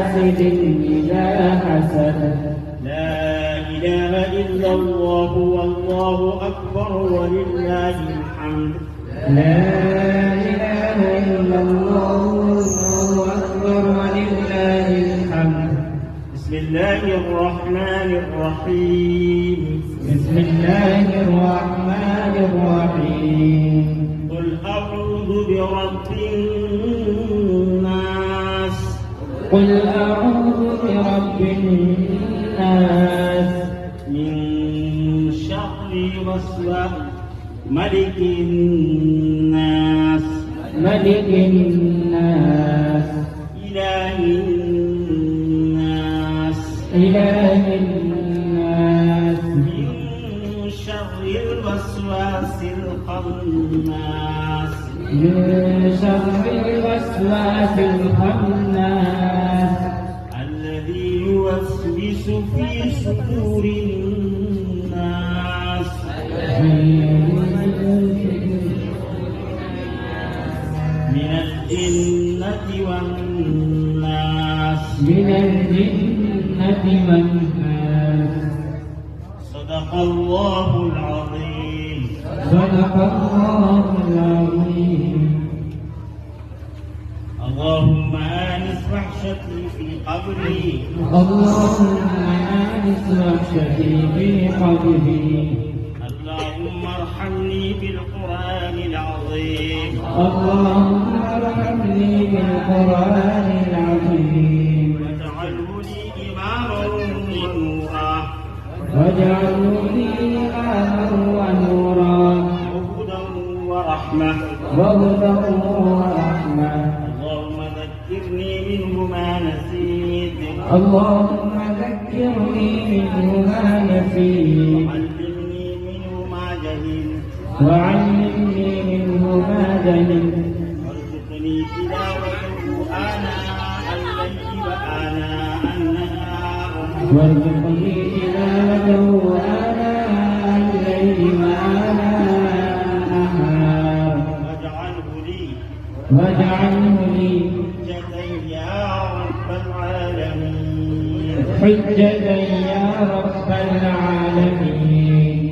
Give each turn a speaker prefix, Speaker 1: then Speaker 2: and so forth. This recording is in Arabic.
Speaker 1: حاسد إذا حسد.
Speaker 2: لا إله إلا الله والله أكبر ولله الحمد.
Speaker 1: لا إله إلا الله والله أكبر ولله الحمد.
Speaker 2: بسم الله الرحمن الرحيم.
Speaker 1: بسم الله الرحمن الرحيم.
Speaker 2: قل أعوذ برب الناس.
Speaker 1: قل أعوذ برب الناس
Speaker 2: من شر الوسواس ملك الناس
Speaker 1: ملك الناس
Speaker 2: إله الناس
Speaker 1: إله الناس
Speaker 2: من شر الوسواس الخناس
Speaker 1: من شر الوسواس الخناس
Speaker 2: الذي يوسوس في صدور الناس من الجنة والناس.
Speaker 1: من الجنة والناس.
Speaker 2: صدق الله العظيم.
Speaker 1: صدق الله العظيم.
Speaker 2: اللهم آنس وحشتي في قبري.
Speaker 1: اللهم آنس وحشتي في قلبي.
Speaker 2: اللهم ارحمني بالقرآن العظيم.
Speaker 1: اللهم ارحمني بالقرآن العظيم.
Speaker 2: واجعله لي إماما ونورا
Speaker 1: واجعله لي إماما ونورا
Speaker 2: وهدى ورحمة.
Speaker 1: وهدى ورحمة.
Speaker 2: اللهم ذكرني منه ما نسيت.
Speaker 1: اللهم ذكرني منه ما نسيت.
Speaker 2: وعلمني منه ما جهلت.
Speaker 1: وعلمني منه ما جهلت.
Speaker 2: وارزقني تلاوته آناء الليل وآناء النهار.
Speaker 1: وارزقني تلاوته آناء الليل وآناء النهار. واجعله لي
Speaker 2: حجة يا رب العالمين.
Speaker 1: حجة يا رب العالمين.